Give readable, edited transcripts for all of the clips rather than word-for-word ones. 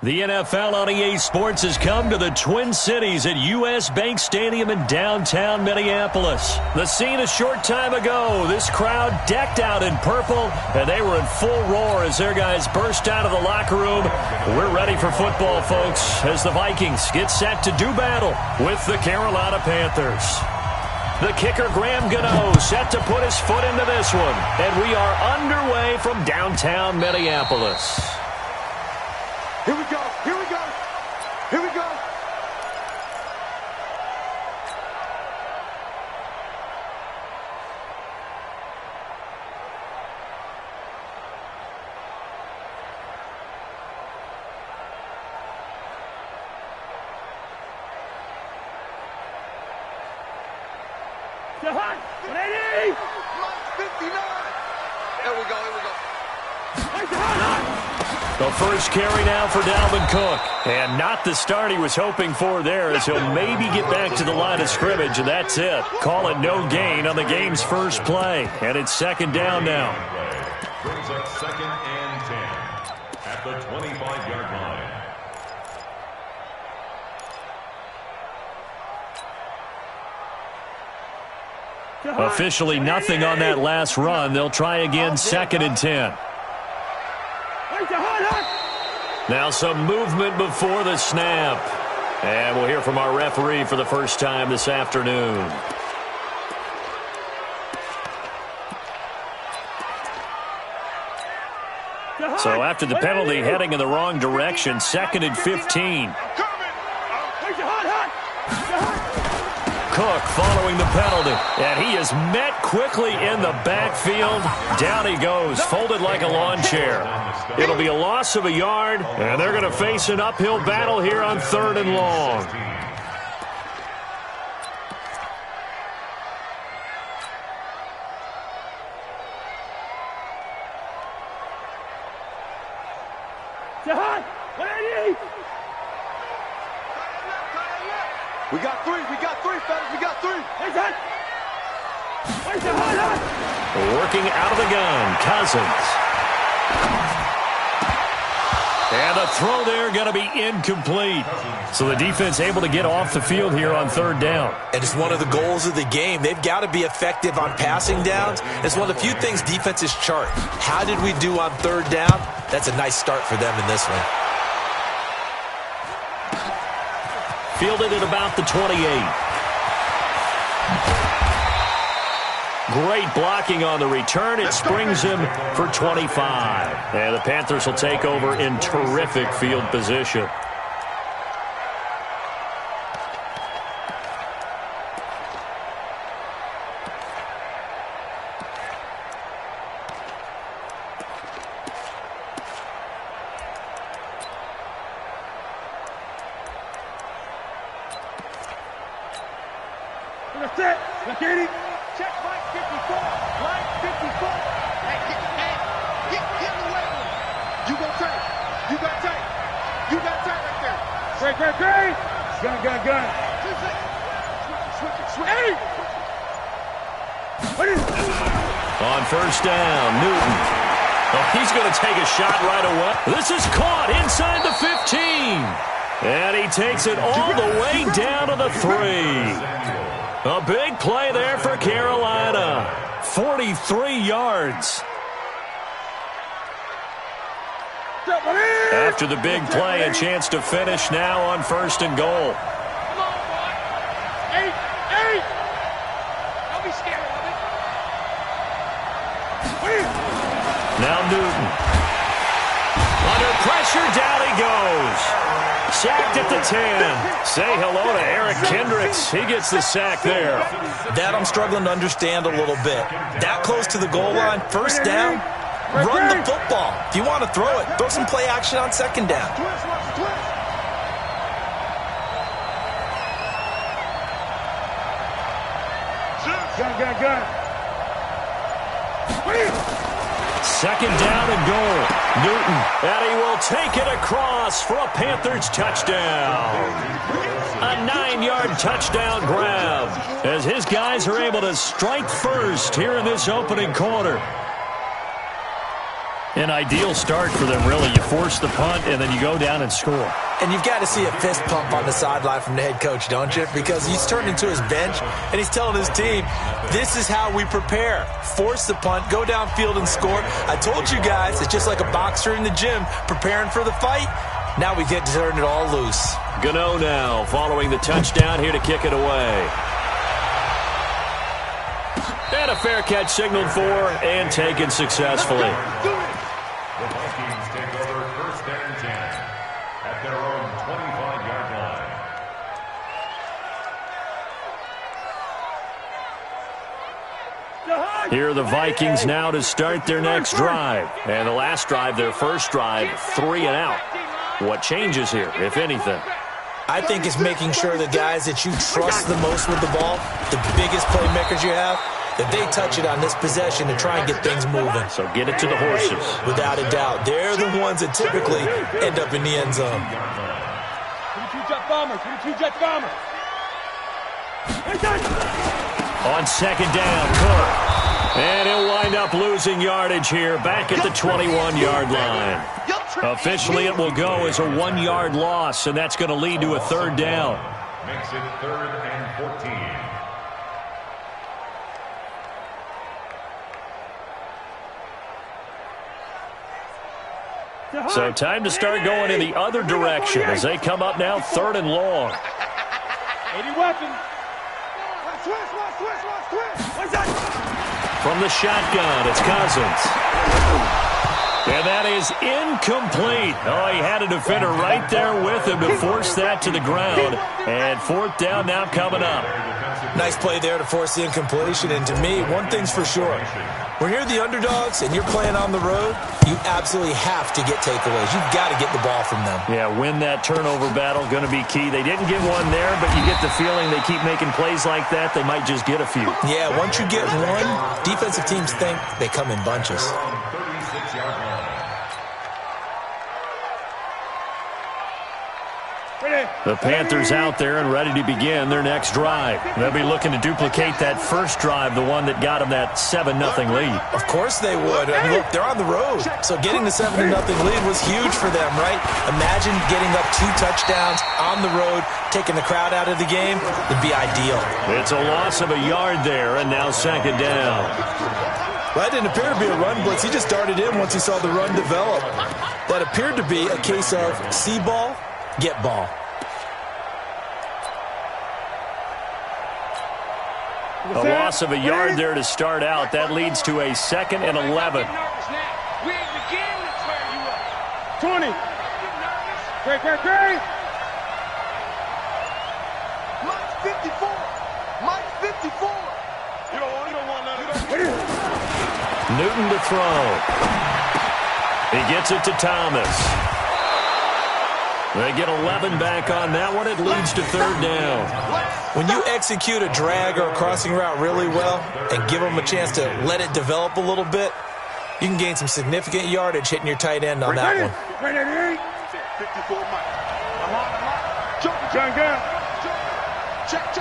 The NFL on EA Sports has come to the Twin Cities at U.S. Bank Stadium in downtown Minneapolis. The scene a short time ago, this crowd decked out in purple, and they were in full roar as their guys burst out of the locker room. We're ready for football, folks, as the Vikings get set to do battle with the Carolina Panthers. The kicker, Graham Gano, set to put his foot into this one, and we are underway from downtown Minneapolis. Here we go, here we go, here we go. The hot, 180! 59! There we go, here we go. Where's the hot? The first carry now for Dalvin Cook. And not the start he was hoping for there, as he'll maybe get back to the line of scrimmage, and that's it. Call it no gain on the game's first play. And it's second down now. Brings up 2nd and 10 at the 25-yard line. Officially nothing on that last run. They'll try again, 2nd and 10. Now some movement before the snap. And we'll hear from our referee for the first time this afternoon. So after the penalty, heading in the wrong direction, 2nd and 15. Cook following the penalty, and he is met quickly in the backfield. Down he goes, folded like a lawn chair. It'll be a loss of a yard, and they're going to face an uphill battle here on 3rd and long. We got three, fellas, we got three. Working out of the gun, Cousins. And the throw there going to be incomplete. So the defense able to get off the field here on 3rd down. And it's one of the goals of the game. They've got to be effective on passing downs. It's one of the few things defenses chart. How did we do on 3rd down? That's a nice start for them in this one. Fielded at about the 28. Great blocking on the return. It springs him for 25. And the Panthers will take over in terrific field position. That's it. Let's get it. Check line 54. Line 54. Hey, get in the way. You go tight. You got tight. You got tight right there. Great. Gun. Switch. Hey! What is it? On 1st down, Newton. Oh, he's going to take a shot right away. This is caught inside the 15. And he takes it all the way down to the 3. A big play there for Carolina. 43 yards. After the big play, a chance to finish now on 1st and goal. Come on, boy. 8. Don't be scared of it. Now Newton. Under pressure, down he goes. Sacked at the 10. Say hello to Eric Kendricks. He gets the sack there. That I'm struggling to understand a little bit. That close to the goal line, 1st down, run the football. If you want to throw it, throw some play action on 2nd down. Gun. 2nd down and goal. Newton, and he will take it across for a Panthers touchdown. A 9-yard touchdown grab as his guys are able to strike first here in this opening quarter. An ideal start for them, really. You force the punt, and then you go down and score. And you've got to see a fist pump on the sideline from the head coach, don't you? Because he's turned into his bench, and he's telling his team, this is how we prepare. Force the punt, go downfield and score. I told you guys, it's just like a boxer in the gym preparing for the fight. Now we get to turn it all loose. Gano now following the touchdown here to kick it away. And a fair catch signaled for and taken successfully. The Vikings take over 1st and 10 at their own 25-yard line. Here are the Vikings now to start their next drive. And the last drive, their first drive, 3 and out. What changes here, if anything? I think it's making sure the guys that you trust the most with the ball, the biggest playmakers you have, that they touch it on this possession and try and get things moving. So get it to the horses. Without a doubt. They're the ones that typically end up in the end zone. 22 jet bombers, 22 jet bombers. On second down, Cook. And he'll wind up losing yardage here back at the 21-yard line. Officially, it will go as a 1-yard loss, and that's going to lead to a 3rd down. Makes it 3rd and 14. So time to start going in the other direction as they come up now 3rd and long. 80 weapons. Switch. From the shotgun, it's Cousins. And that is incomplete. Oh, he had a defender right there with him to force that to the ground. And 4th down now coming up. Nice play there to force the incompletion. And to me, one thing's for sure. When you're the underdogs and you're playing on the road, you absolutely have to get takeaways. You've got to get the ball from them. Yeah, win that turnover battle, going to be key. They didn't get one there, but you get the feeling they keep making plays like that, they might just get a few. Yeah, once you get one, defensive teams think they come in bunches. 36-yard line. The Panthers out there and ready to begin their next drive. They'll be looking to duplicate that first drive, the one that got them that 7-0 lead. Of course they would. I mean, look, they're on the road. So getting the 7-0 lead was huge for them, right? Imagine getting up 2 touchdowns on the road, taking the crowd out of the game. It'd be ideal. It's a loss of a yard there, and now 2nd down. Well, that didn't appear to be a run blitz. He just darted in once he saw the run develop. That appeared to be a case of see ball, get ball. A loss of a yard there to start out. That leads to a 2nd and 11. 20. Great. Mike 54. Mike 54. You don't want none of that. Newton to throw. He gets it to Thomas. They get 11 back on that one. It leads to 3rd down. When you execute a drag or a crossing route really well and give them a chance to let it develop a little bit, you can gain some significant yardage hitting your tight end on that one. 54 Mike. John Gunn. Check.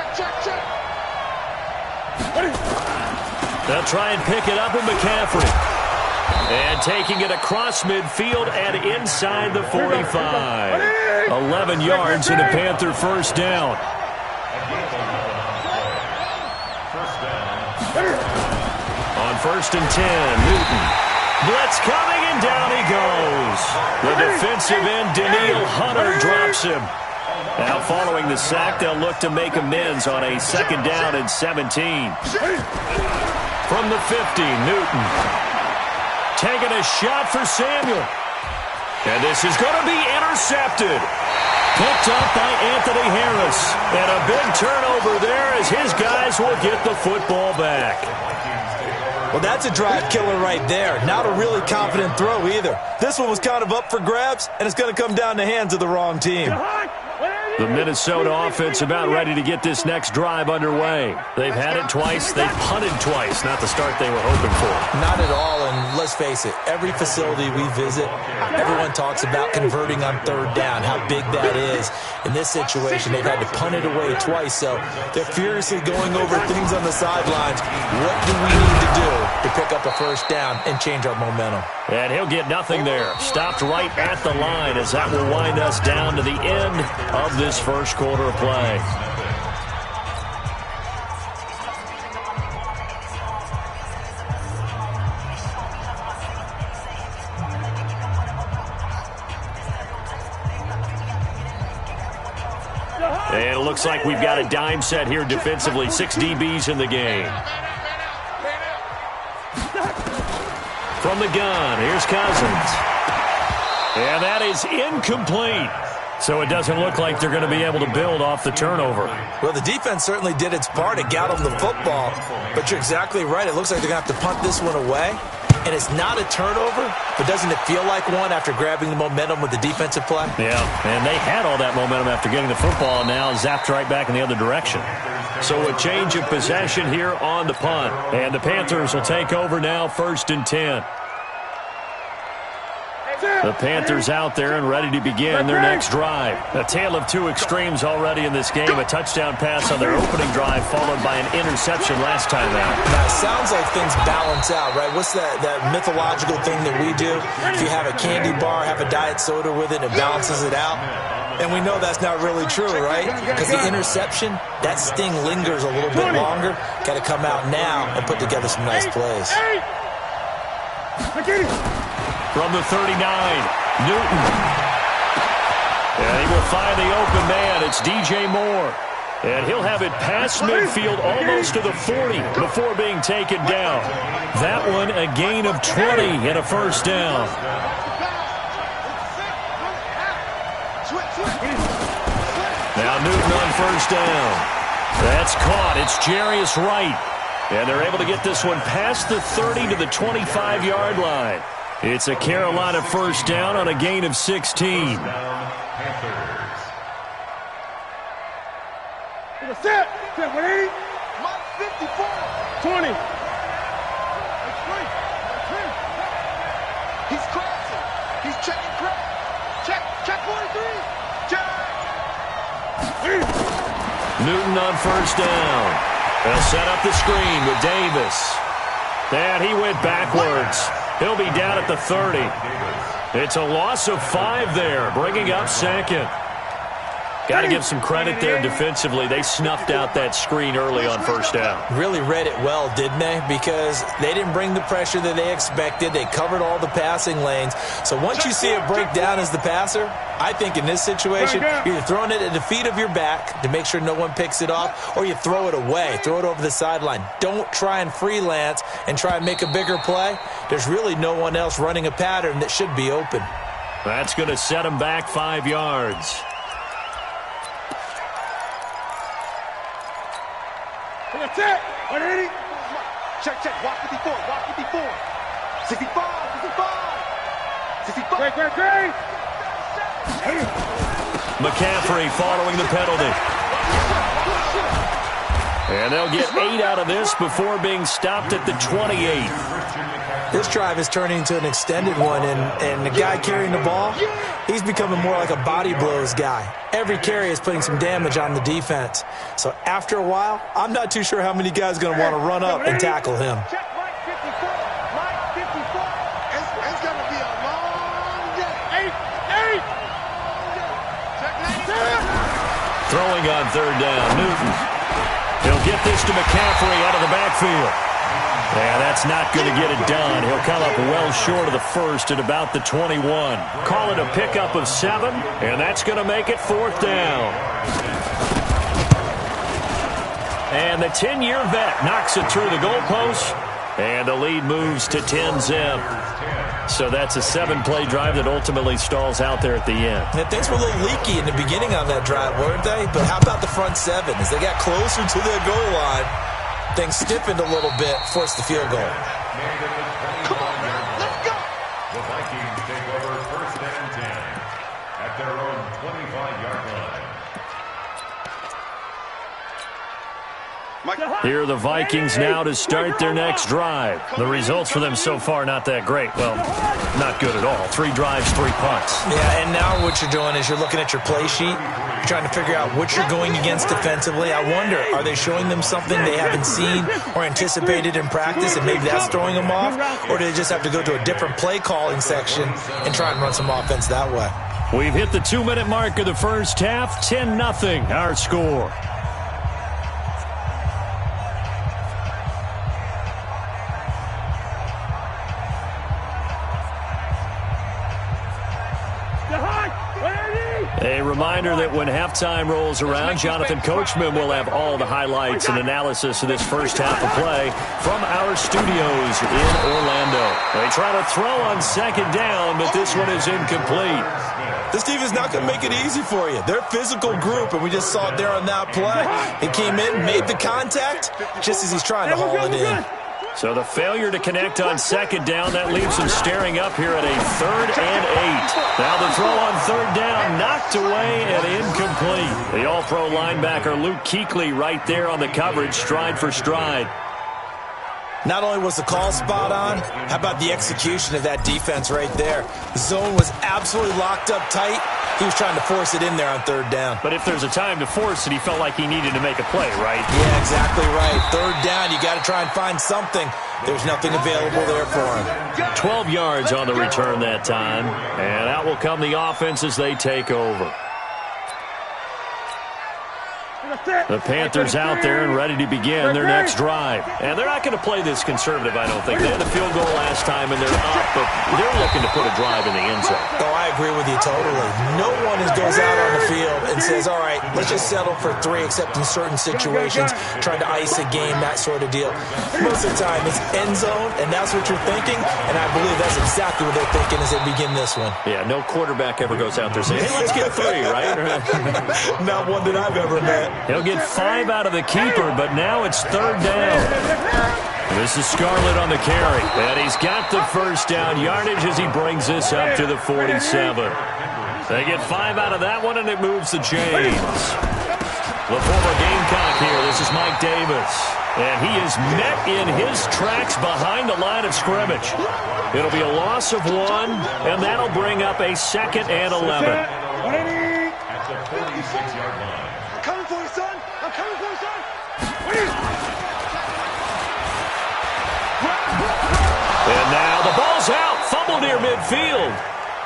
They'll try and pick it up with McCaffrey. And taking it across midfield and inside the 45. 11 yards and a Panther 1st down. On 1st and 10, Newton. Blitz coming, and down he goes. The defensive end, Daniil Hunter, drops him. Now following the sack, they'll look to make amends on a 2nd down and 17. From the 50, Newton. Taking a shot for Samuel. And this is going to be intercepted. Picked up by Anthony Harris. And a big turnover there as his guys will get the football back. Well, that's a drive killer right there. Not a really confident throw either. This one was kind of up for grabs, and it's going to come down the hands of the wrong team. Where are you? The Minnesota offense about ready to get this next drive underway. They've had it twice. They've punted twice. Not the start they were hoping for. Not at all, and let's face it, every facility we visit, everyone talks about converting on third down, how big that is. In this situation, they've had to punt it away twice, so they're furiously going over things on the sidelines. What do we need to do to pick up a first down and change our momentum? And he'll get nothing there. Stopped right at the line as that will wind us down to the end of this first quarter of play. And it looks like we've got a dime set here defensively. 6 DBs in the game. From the gun, here's Cousins. And that is incomplete. So it doesn't look like they're going to be able to build off the turnover. Well, the defense certainly did its part to get them the football. But you're exactly right. It looks like they're going to have to punt this one away. And it's not a turnover, but doesn't it feel like one after grabbing the momentum with the defensive play? Yeah, and they had all that momentum after getting the football, and now zapped right back in the other direction. So a change of possession here on the punt. And the Panthers will take over now, 1st and 10. The Panthers out there and ready to begin their next drive. A tale of two extremes already in this game. A touchdown pass on their opening drive followed by an interception last time out. Now, it sounds like things balance out, right? What's that mythological thing that we do? If you have a candy bar, have a diet soda with it, and it balances it out. And we know that's not really true, right? Because the interception, that sting lingers a little bit longer. Got to come out now and put together some nice plays. From the 39, Newton. And he will find the open man. It's DJ Moore. And he'll have it past midfield almost to the 40 before being taken down. That one a gain of 20 and a first down. Now Newton on first down. That's caught. It's Jarius Wright. And they're able to get this one past the 30 to the 25-yard line. It's a Carolina first down on a gain of 16. Set 180. Mike 54. 20. He's crossing. He's checking crack. Check 43. Newton on first down. They'll set up the screen with Davis. And he went backwards. He'll be down at the 30. It's a loss of 5 there, bringing up 2nd. Got to give some credit there defensively. They snuffed out that screen early on first down. Really read it well, didn't they? Because they didn't bring the pressure that they expected. They covered all the passing lanes. So once you see it break down as the passer, I think in this situation, you're either throwing it at the feet of your back to make sure no one picks it off, or you throw it away, throw it over the sideline. Don't try and freelance and try and make a bigger play. There's really no one else running a pattern that should be open. That's going to set them back 5 yards. That's it. 180. Check. Walk 54. 65. 65. Great. McCaffrey following the penalty. And they'll get 8 out of this before being stopped at the 28. This drive is turning into an extended one, and the guy carrying the ball, he's becoming more like a body blows guy. Every carry is putting some damage on the defense. So after a while, I'm not too sure how many guys are going to want to run up and tackle him. Check Mike 54. Mike 54. It's going to be a long day. 8. Check 97. Throwing on third down, Newton. He'll get this to McCaffrey out of the backfield. Yeah, that's not going to get it done. He'll come up well short of the first at about the 21. Call it a pickup of 7, and that's going to make it 4th down. And the 10-year vet knocks it through the goalpost, and the lead moves to 10-zip. So that's a 7-play drive that ultimately stalls out there at the end. And things were a little leaky in the beginning on that drive, weren't they? But how about the front 7? As they got closer to their goal line, things stiffened a little bit, forced the field goal. Come on, man. Let's go. The Vikings take over 1st and 10 at their own 25-yard line. Here are the Vikings now to start their next drive. The results for them so far not that great. Well, not good at all. 3 drives, 3 punts. Yeah, and now what you're doing is you're looking at your play sheet. You're trying to figure out what you're going against defensively. I wonder, are they showing them something they haven't seen or anticipated in practice, and maybe that's throwing them off? Or do they just have to go to a different play calling section and try and run some offense that way? We've hit the 2-minute mark of the first half. 10-0 our score. A reminder that when halftime rolls around, Jonathan Coachman will have all the highlights and analysis of this first half of play from our studios in Orlando. They try to throw on second down, but this one is incomplete. This team is not going to make it easy for you. They're a physical group, and we just saw it there on that play. He came in, made the contact, just as he's trying to haul it in. So the failure to connect on second down, that leaves him staring up here at a 3rd and 8. Now the throw on third down, knocked away and incomplete. The all-pro linebacker Luke Kuechly right there on the coverage, stride for stride. Not only was the call spot on, how about the execution of that defense right there? The zone was absolutely locked up tight. He was trying to force it in there on third down. But if there's a time to force it, he felt like he needed to make a play, right? Yeah, exactly right. Third down, you got to try and find something. There's nothing available there for him. 12 yards on the return that time. And out will come the offense as they take over. The Panthers out there and ready to begin their next drive. And they're not going to play this conservative, I don't think. They had a field goal last time, and they're up, but they're looking to put a drive in the end zone. Oh, I agree with you totally. No one goes out on the field and says, all right, let's just settle for 3, except in certain situations, trying to ice a game, that sort of deal. Most of the time, it's end zone, and that's what you're thinking, and I believe that's exactly what they're thinking as they begin this one. Yeah, no quarterback ever goes out there saying, hey, let's get 3, right? Not one that I've ever met. He'll get 5 out of the keeper, but now it's 3rd down. This is Scarlett on the carry, and he's got the first down yardage as he brings this up to the 47. They get 5 out of that one, and it moves the chains. The former Gamecock here. This is Mike Davis, and he is met in his tracks behind the line of scrimmage. It'll be a loss of 1, and that'll bring up a 2nd and 11. At the 46-yard line. Coming for you, son. I'm coming for you, son. And now the ball's out. Fumble near midfield.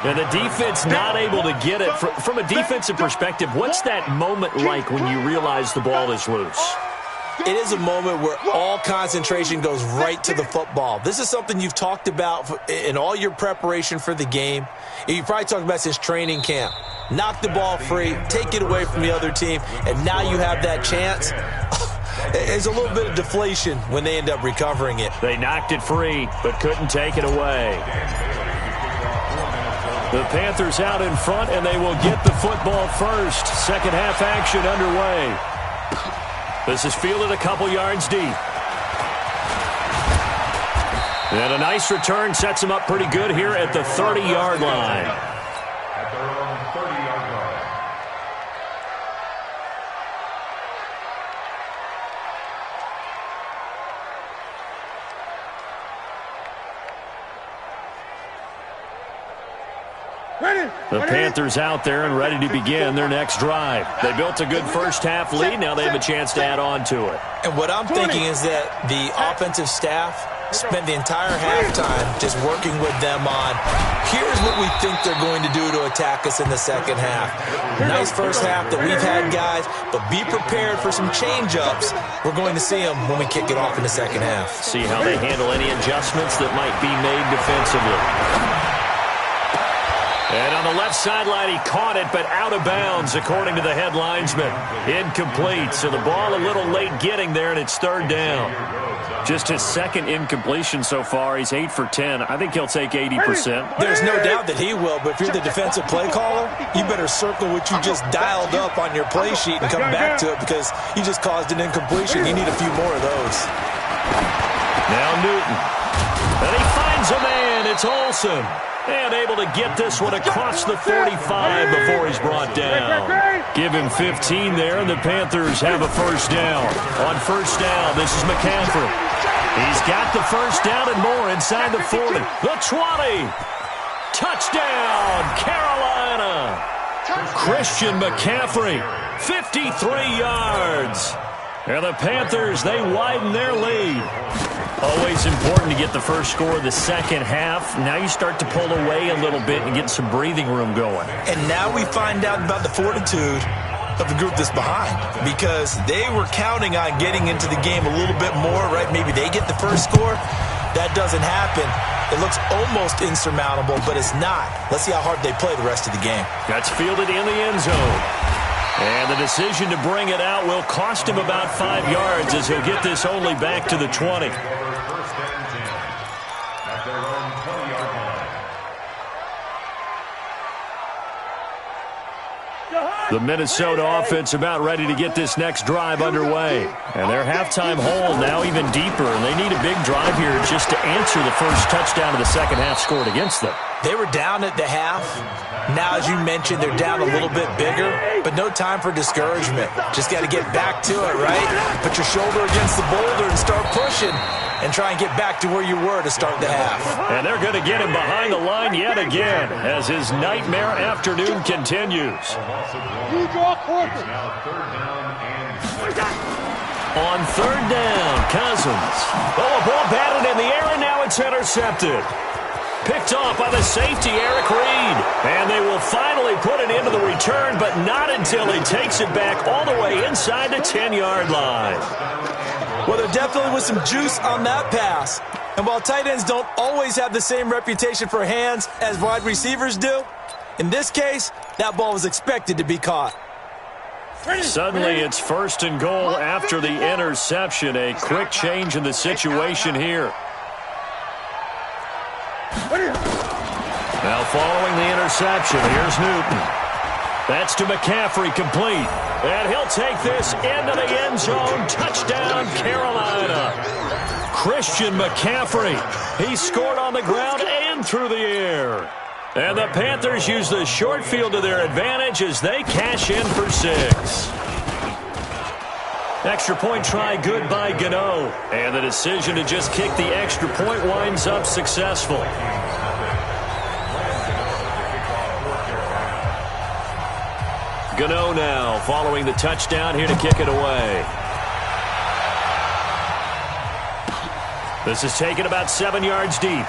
And the defense not able to get it. From a defensive perspective, what's that moment like when you realize the ball is loose? It is a moment where all concentration goes right to the football. This is something you've talked about in all your preparation for the game. You probably talked about since training camp. Knock the ball free, take it away from the other team, and now you have that chance. There's a little bit of deflation when they end up recovering it. They knocked it free, but couldn't take it away. The Panthers out in front, and they will get the football first. Second half action underway. This is fielded a couple yards deep. And a nice return sets him up pretty good here at the 30-yard line. At their own 30-yard line. The Panthers out there and ready to begin their next drive. They built a good first half lead. Now they have a chance to add on to it. And what I'm thinking is that the offensive staff spent the entire halftime just working with them on, here's what we think they're going to do to attack us in the second half. Nice first half that we've had, guys, but be prepared for some change-ups. We're going to see them when we kick it off in the second half. See how they handle any adjustments that might be made defensively. And on the left sideline, he caught it, but out of bounds, according to the head linesman. Incomplete, so the ball a little late getting there, and it's 3rd down. Just his 2nd incompletion so far. He's 8 for 10. I think he'll take 80%. There's no doubt that he will, but if you're the defensive play caller, you better circle what you just dialed up on your play sheet and come back to it, because you just caused an incompletion. You need a few more of those. Now Newton. And he finds a man. And it's Olsen. And able to get this one across the 45 before he's brought down. Give him 15 there, and the Panthers have a first down. On first down, this is McCaffrey. He's got the first down and more inside the 40. The 20. Touchdown, Carolina. Christian McCaffrey, 53 yards. And the Panthers, they widen their lead. Always important to get the first score of the second half. Now you start to pull away a little bit and get some breathing room going. And now we find out about the fortitude of the group that's behind, because they were counting on getting into the game a little bit more, right? Maybe they get the first score. That doesn't happen. It looks almost insurmountable, but it's not. Let's see how hard they play the rest of the game. That's fielded in the end zone. And the decision to bring it out will cost him about 5 yards as he'll get this only back to the 20. The Minnesota offense about ready to get this next drive underway. And their halftime hole now even deeper, and they need a big drive here just to answer the first touchdown of the second half scored against them. They were down at the half. Now, as you mentioned, they're down a little bit bigger, but no time for discouragement. Just got to get back to it, right? Put your shoulder against the boulder and start pushing and try and get back to where you were to start the half. And they're going to get him behind the line yet again as his nightmare afternoon continues. You draw quarter. On third down, Cousins. Oh, a ball batted in the air, and now it's intercepted. Picked off by the safety, Eric Reed. And they will finally put it into the return, but not until he takes it back all the way inside the 10-yard line. Well, there definitely was some juice on that pass. And while tight ends don't always have the same reputation for hands as wide receivers do, in this case, that ball was expected to be caught. Suddenly, it's first and goal after the interception. A quick change in the situation here. Now following the interception, here's Newton. That's to McCaffrey, complete. And he'll take this into the end zone. Touchdown, Carolina. Christian McCaffrey. He scored on the ground and through the air. And the Panthers use the short field to their advantage as they cash in for 6. Extra point try good by Gano. And the decision to just kick the extra point winds up successful. Gano now following the touchdown here to kick it away. This is taken about 7 yards deep.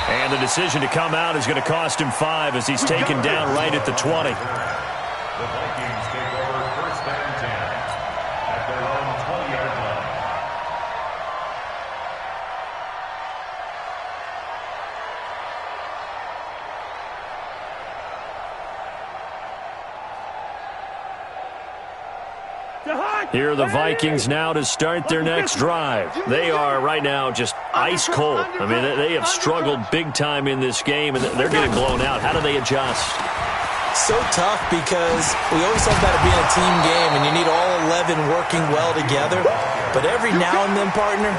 And the decision to come out is going to cost him 5 as he's taken down right at the 20. The Vikings take over first and 10 at their own 20-yard line. Here are the Vikings now to start their next drive. They are right now just ice cold. I mean, they have struggled big time in this game, and they're getting blown out. How do they adjust? So tough because we always talk about it being a team game, and you need all 11 working well together. But every now and then, partner,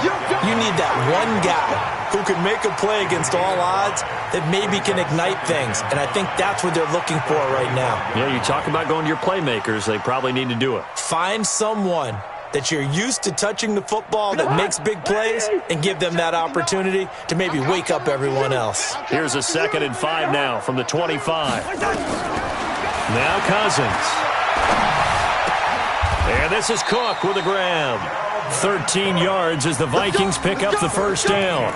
you need that one guy who can make a play against all odds that maybe can ignite things. And I think that's what they're looking for right now. Yeah, you talk about going to your playmakers. They probably need to do it. Find someone that you're used to touching the football that makes big plays and give them that opportunity to maybe wake up everyone else. Here's a 2nd and 5 now from the 25. Now Cousins. And this is Cook with a grab. 13 yards as the Vikings pick up the first down.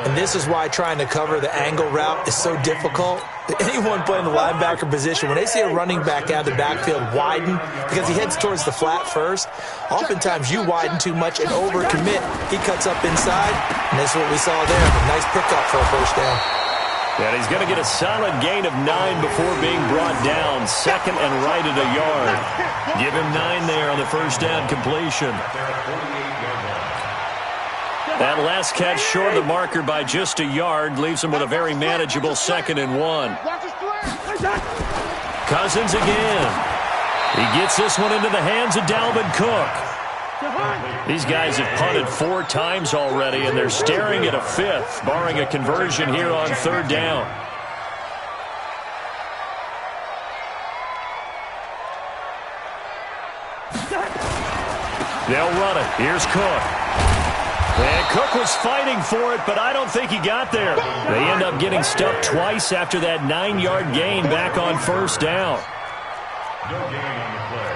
And this is why trying to cover the angle route is so difficult. Anyone playing the linebacker position, when they see a running back out of the backfield widen because he heads towards the flat first, oftentimes you widen too much and overcommit. He cuts up inside, and that's what we saw there. A nice pickup for a first down. And he's going to get a solid gain of 9 before being brought down. 2nd and right at a yard. Give him 9 there on the first down completion. That last catch short of the marker by just a yard leaves him with a very manageable 2nd and 1. Cousins again. He gets this one into the hands of Dalvin Cook. These guys have punted 4 times already, and they're staring at a 5th, barring a conversion here on 3rd down. They'll run it. Here's Cook. And Cook was fighting for it, but I don't think he got there. They end up getting stuck twice after that 9-yard gain back on 1st down. No gain on the play.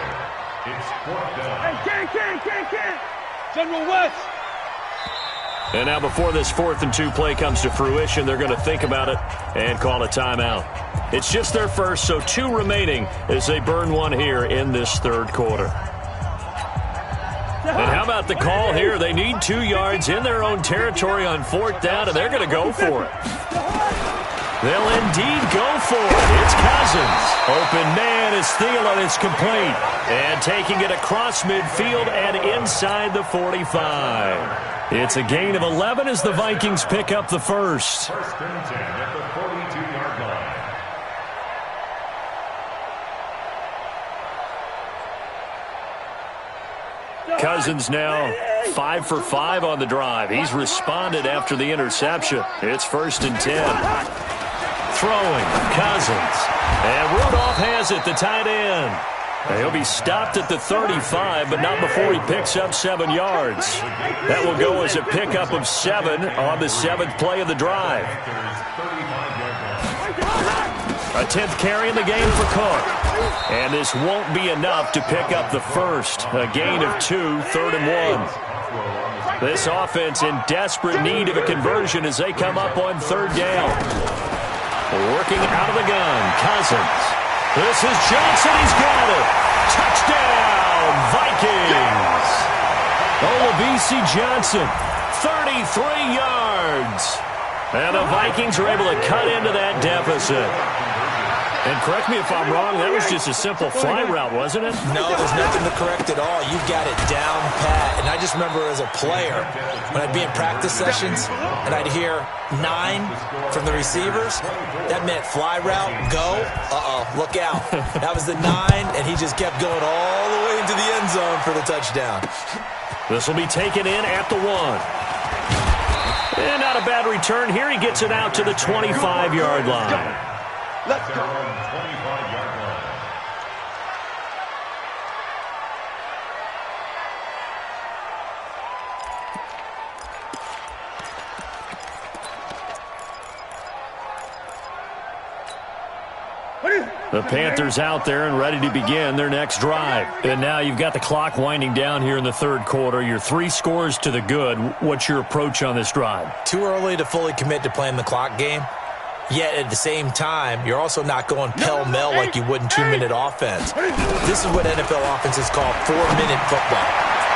It's 4th down. Hey, General West. And now before this 4th and 2 play comes to fruition, they're going to think about it and call a timeout. It's just their first, so 2 remaining as they burn one here in this 3rd quarter. And how about the call here? They need 2 yards in their own territory on 4th down, and they're going to go for it. They'll indeed go for it. It's Cousins. Open man is Thielen. It's complete. And taking it across midfield and inside the 45. It's a gain of 11 as the Vikings pick up the first. 1st and 10 at the 42-yard line. Cousins now 5 for 5 on the drive. He's responded after the interception. It's 1st and 10. Throwing, Cousins. And Rudolph has it, the tight end. He'll be stopped at the 35, but not before he picks up 7 yards. That will go as a pickup of 7 on the 7th play of the drive. A 10th carry in the game for Cook. And this won't be enough to pick up the first. A gain of 2, 3rd and 1. This offense in desperate need of a conversion as they come up on 3rd down. Working out of the gun, Cousins. This is Johnson. He's got it. Touchdown, Vikings. Olabisi Johnson, 33 yards. And the Vikings are able to cut into that deficit. And correct me if I'm wrong, that was just a simple fly route, wasn't it? No, there's nothing to correct at all. You've got it down pat. And I just remember as a player, when I'd be in practice sessions and I'd hear 9 from the receivers, that meant fly route, go, look out. That was the 9, and he just kept going all the way into the end zone for the touchdown. This will be taken in at the 1. And not a bad return here. He gets it out to the 25-yard line. Let's go. 25-yard line. The Panthers out there and ready to begin their next drive. And now you've got the clock winding down here in the 3rd quarter. You're 3 scores to the good. What's your approach on this drive? Too early to fully commit to playing the clock game. Yet at the same time, you're also not going pell-mell like you would in 2-minute offense. This is what NFL offenses call 4-minute football.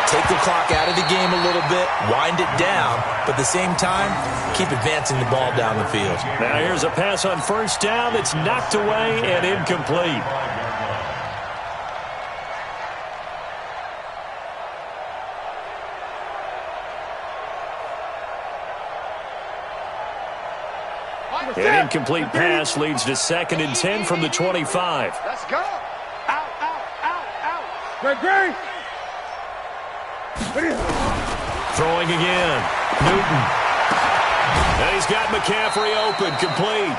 Take the clock out of the game a little bit, wind it down, but at the same time, keep advancing the ball down the field. Now here's a pass on 1st down that's knocked away and incomplete. An incomplete pass leads to 2nd and 10 from the 25. Let's go. Out. Great. Throwing again. Newton. And he's got McCaffrey open, complete.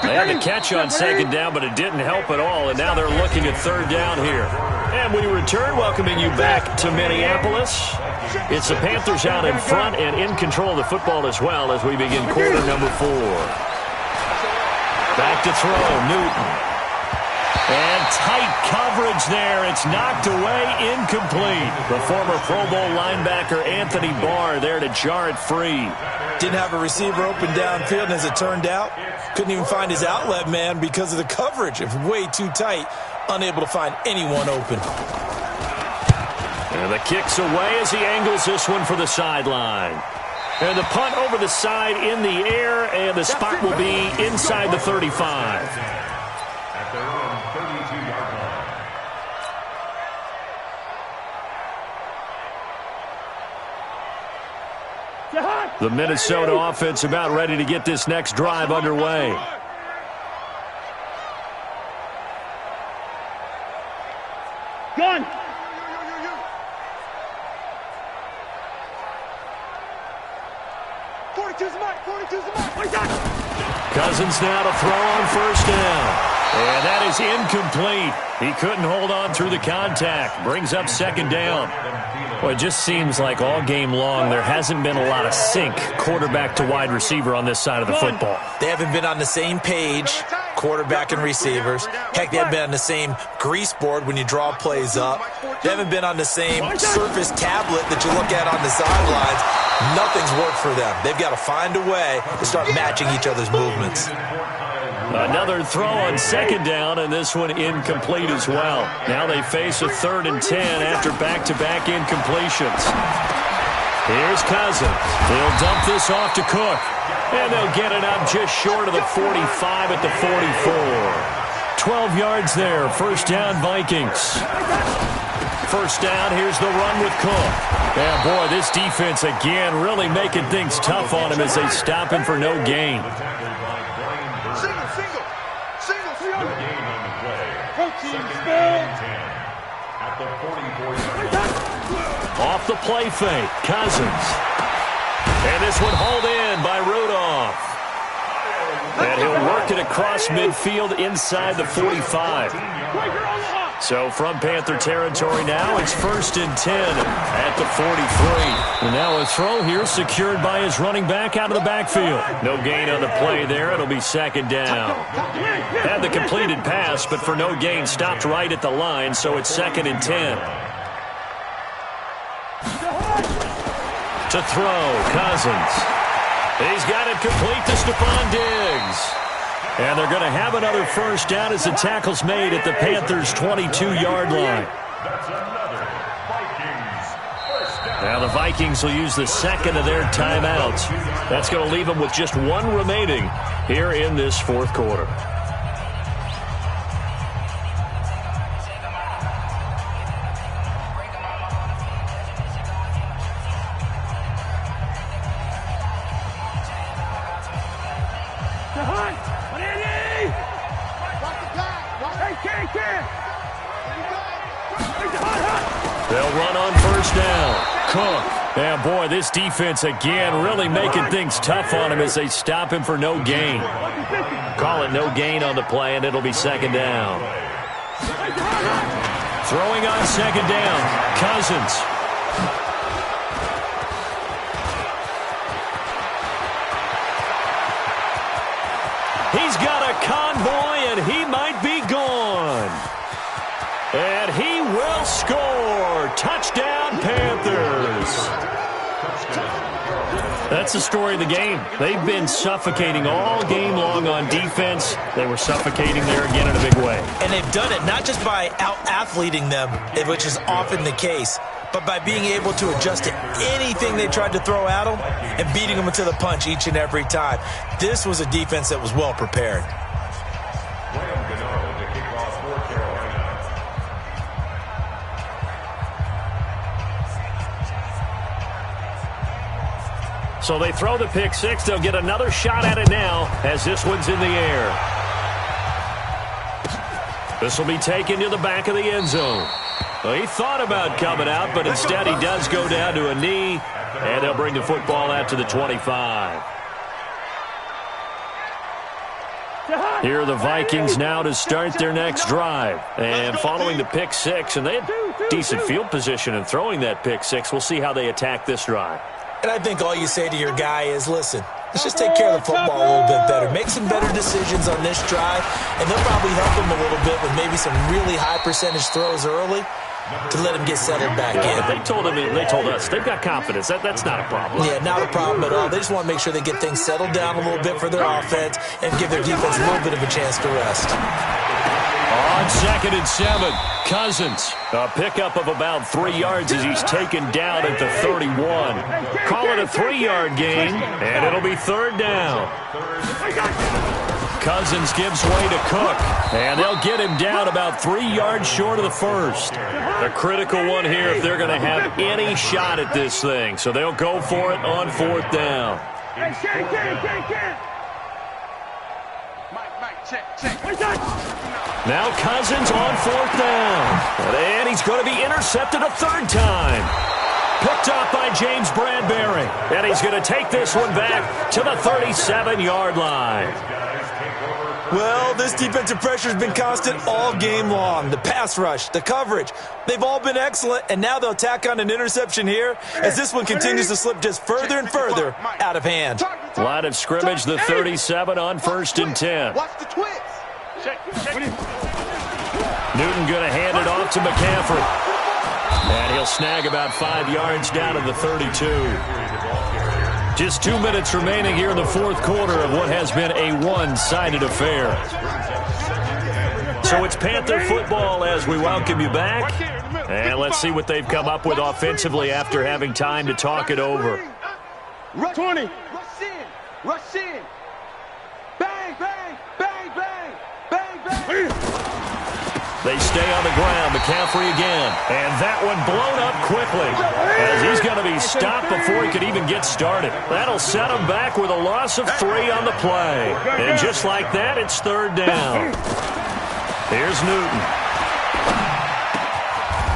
They had the catch on 2nd down, but it didn't help at all, and now they're looking at 3rd down here. And we return, welcoming you back to Minneapolis. It's the Panthers out in front and in control of the football as well as we begin quarter number 4. Back to throw, Newton. And tight coverage there. It's knocked away, incomplete. The former Pro Bowl linebacker Anthony Barr there to jar it free. Didn't have a receiver open downfield, and as it turned out, couldn't even find his outlet man because of the coverage. It was way too tight, unable to find anyone open. And the kick's away as he angles this one for the sideline. And the punt over the side in the air, and the spot will be inside the 35. At their own 32-yard line. The Minnesota offense about ready to get this next drive underway. Gun. Cousins now to throw on first down. And that is incomplete. He couldn't hold on through the contact. Brings up second down. Well, it just seems like all game long there hasn't been a lot of sync quarterback to wide receiver on this side of the football. They haven't been on the same page, quarterback and receivers. Heck, they haven't been on the same grease board when you draw plays up. They haven't been on the same Surface tablet that you look at on the sidelines. Nothing's worked for them. They've got to find a way to start matching each other's movements. Another throw on second down, and this one incomplete as well. Now they face a 3rd and 10 after back-to-back incompletions. Here's Cousins. He'll dump this off to Cook. And they'll get it up just short of the 45 at the 44. 12 yards there. First down, Vikings. First down, here's the run with Cook. And boy, this defense again really making things tough on him as they stop him for no gain. Off the play fake, Cousins. And this one hauled in by Rudolph. And he'll work it across midfield inside the 45. So from Panther territory now, it's 1st and 10 at the 43. And now a throw here secured by his running back out of the backfield. No gain on the play there. It'll be second down. Had the completed pass, but for no gain, stopped right at the line, so it's 2nd and 10. To throw, Cousins. He's got it complete to Stephon Diggs. And they're going to have another first down as the tackle's made at the Panthers' 22-yard line. Now the Vikings will use the second of their timeouts. That's going to leave them with just one remaining here in this fourth quarter. They'll run on first down. Cook. And boy, this defense again really making things tough on him as they stop him for no gain. Call it no gain on the play, and it'll be second down. Throwing on second down, Cousins. He's got a convoy, and he might be gone. And he will score. Touchdown, Panthers. That's the story of the game. They've been suffocating all game long on defense. They were suffocating there again in a big way. And they've done it not just by out-athleting them, which is often the case, but by being able to adjust to anything they tried to throw at them and beating them to the punch each and every time. This was a defense that was well prepared. So they throw the pick six. They'll get another shot at it now as this one's in the air. This will be taken to the back of the end zone. Well, he thought about coming out, but instead he does go down to a knee, and they'll bring the football out to the 25. Here are the Vikings now to start their next drive. And following the pick six, and they had decent field position in throwing that pick six. We'll see how they attack this drive. And I think all you say to your guy is, listen, let's just take care of the football a little bit better. Make some better decisions on this drive, and they'll probably help him a little bit with maybe some really high percentage throws early to let him get settled back in. They told us they've got confidence. That's not a problem. Yeah, not a problem at all. They just want to make sure they get things settled down a little bit for their offense and give their defense a little bit of a chance to rest. On 2nd and 7, Cousins. A pickup of about 3 yards as he's taken down at the 31. Call it a 3-yard gain, and it'll be third down. Cousins gives way to Cook, and they'll get him down about 3 yards short of the first. A critical one here if they're going to have any shot at this thing, so they'll go for it on 4th down. Now Cousins on 4th down, and he's going to be intercepted a 3rd time. Picked up by James Bradbury, and he's going to take this one back to the 37-yard line. Well, this defensive pressure has been constant all game long. The pass rush, the coverage, they've all been excellent, and now they'll tack on an interception here as this one continues to slip just further and further out of hand. Line of scrimmage, the 37 on 1st and 10. Watch the twist. Newton going to hand it off to McCaffrey. And he'll snag about 5 yards down to the 32. Just 2 minutes remaining here in the 4th quarter of what has been a one-sided affair. So it's Panther football as we welcome you back. And let's see what they've come up with offensively after having time to talk it over. 20. Rush in. Rush in. Bang, bang, bang, bang, bang, bang. They stay on the ground. McCaffrey again. And that one blown up quickly as he's going to be stopped before he could even get started. That'll set him back with a loss of 3 on the play. And just like that, it's 3rd down. Here's Newton.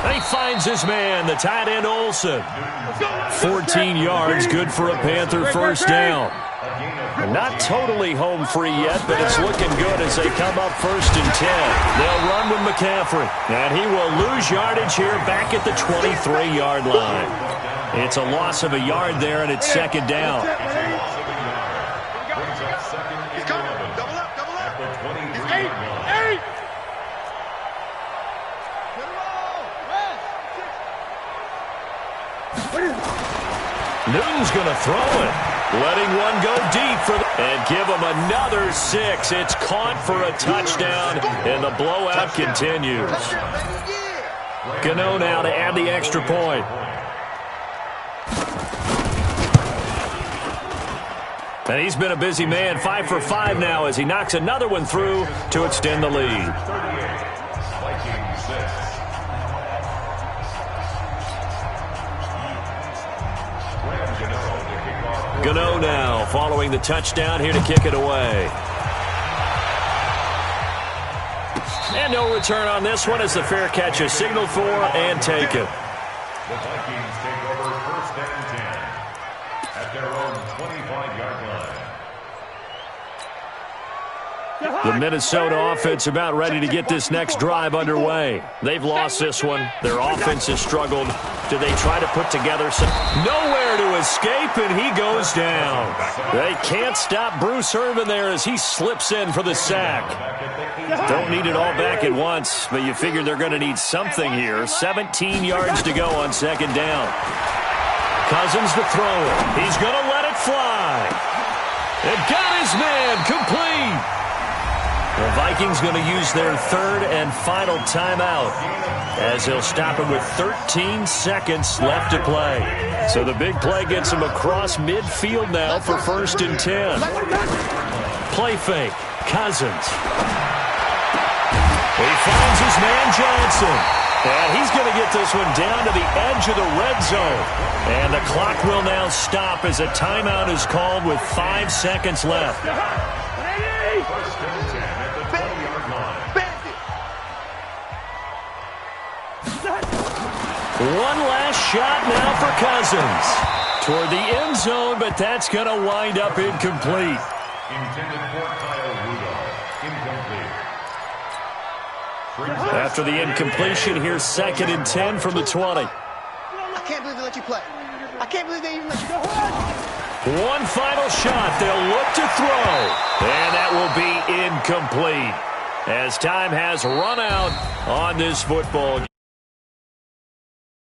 And he finds his man, the tight end Olsen. 14 yards, good for a Panther 1st down. Not totally home free yet, but it's looking good as they come up 1st and 10. They'll run with McCaffrey, and he will lose yardage here back at the 23-yard line. It's a loss of a yard there, and it's 2nd down. He's coming. Double up, double up. He's 8. Newton's going to throw it. Letting one go deep and give him another 6. It's caught for a touchdown, and the blowout continues. Gano now to add the extra point. And he's been a busy man, 5 for 5 now as he knocks another one through to extend the lead. Gano now following the touchdown here to kick it away. And no return on this one as the fair catch is signaled for and taken. The Vikings take over 1st and 10 at their own 25-yard line. The Minnesota offense about ready to get this next drive underway. They've lost this one. Their offense has struggled. Do they try to put together some... Nowhere to escape, and he goes down. They can't stop Bruce Irvin there as he slips in for the sack. Don't need it all back at once, but you figure they're going to need something here. 17 yards to go on 2nd down. Cousins to throw it. He's going to let it fly. And got his man complete. The Vikings going to use their 3rd and final timeout as they'll stop him with 13 seconds left to play. So the big play gets him across midfield now for 1st and 10. Play fake. Cousins. He finds his man Johnson. And he's going to get this one down to the edge of the red zone. And the clock will now stop as a timeout is called with 5 seconds left. One last shot now for Cousins. Toward the end zone, but that's going to wind up incomplete. Intended for Kyle Rudolph. Incomplete. After the incompletion, here's 2nd and 10 from the 20. I can't believe they let you play. I can't believe they even let you go. One final shot. They'll look to throw. And that will be incomplete as time has run out on this football game.